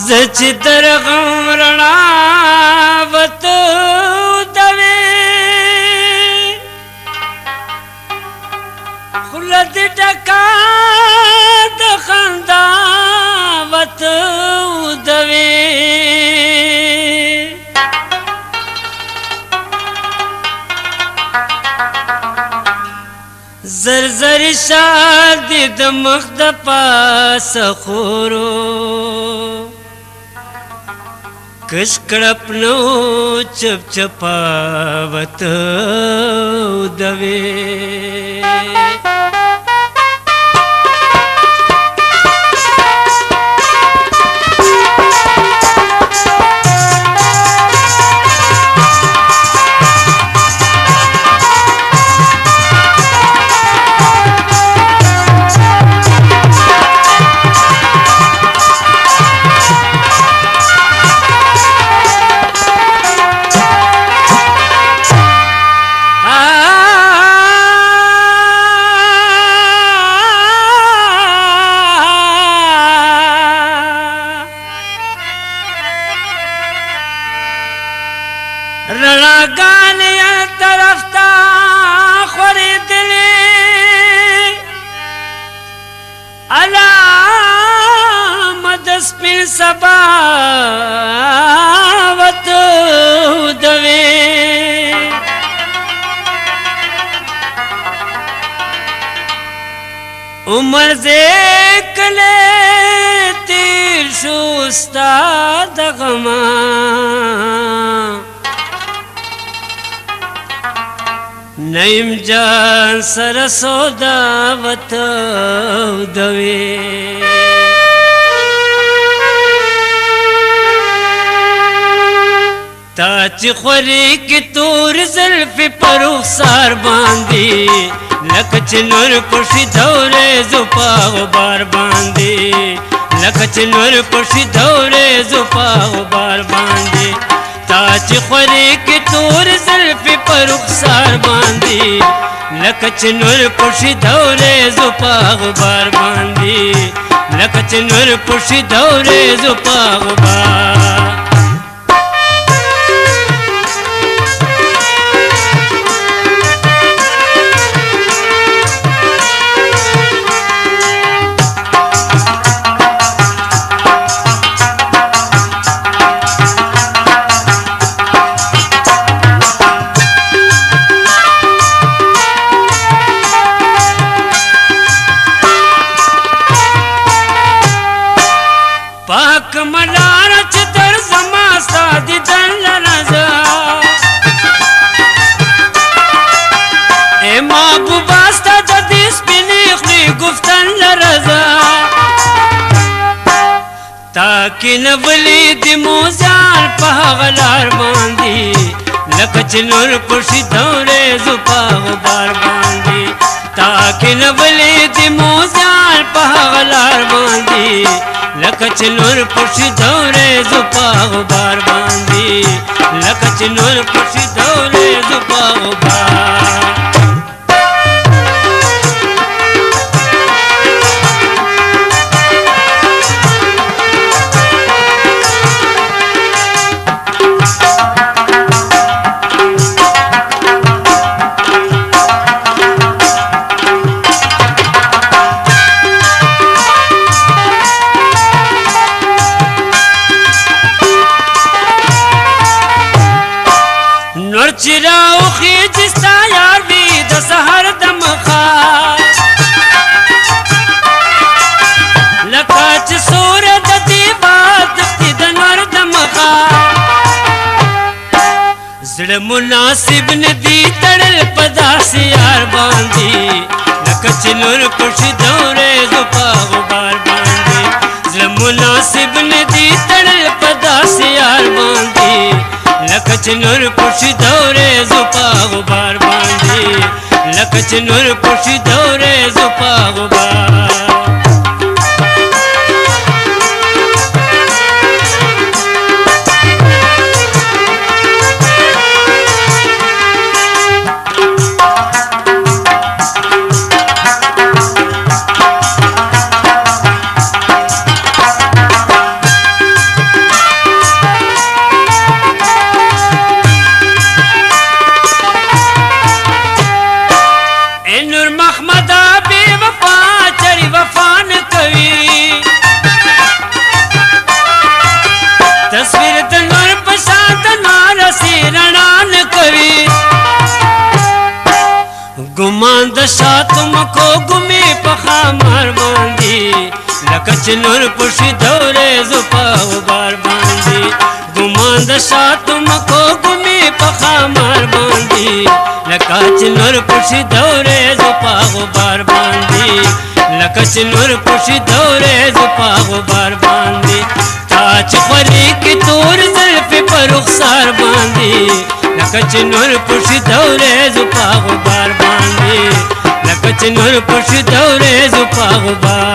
زچ درغم رڼا وته دوي خلد ټکا د خندا وته دوي زر شاد د مخ د پاس خورو کش کړپ نو چپ چپاوت دوي رڼاګانې طرف ته خورېدلې علامه د سپین سبا وته دوي عمر زکلې تیر شو ستا د غما نیم جان سر سودا وته دوي تا چې خوري کې تور زلف پر رخسار باندې لکه چې نور پښې دورې زپا غبار باندې لکه چې نور پښې دورې زپا غبار باندې تا چې خوري کې تور زلف پر رخسار باندې لکه چې نور پښې دورې زپا غبار باندې لکه چې نور پښې دورې زپا غبار پاک ملار چې در زما سادي دل رضا اے محبوبا ستا د دې سپینې خولې گفتن رضا تاکي نه ولید موزال په هغه لار باندې لکه چې نور پښې دورې زپا غبار باندې تاکي نه ولید موزال په هغه لار باندې لکه چې نور پښې دورې زپا غبار باندې لکه چې نور پښې دورې زپا غبار نور چراو خیج ستا یار وی د سحر د مخا لکه چې سور د دې باد د نور د مخا زړه مناسب ندی تړل پداسي یار باندې لکه چې نور پښې دورې زپا غبار باندې زړه مناسب ندی تړل پداسي یار باندې لکه چې نور پښې دورې زپا غبار باندې لکه چې نور پښې دورې زپا غبار لکه چې نور پشي دورې زو په غبار باندې ګمان د شاتو مکو ګمې په خامار باندې لکه چې نور پشي دورې زو په غبار باندې لکه چې نور پشي دورې زو په غبار باندې تا چې خوري کې تور زلفې په رخسار باندې لکه چې نور پشي دورې زو په غبار باندې لکه چې نور پشي دورې زو په غبار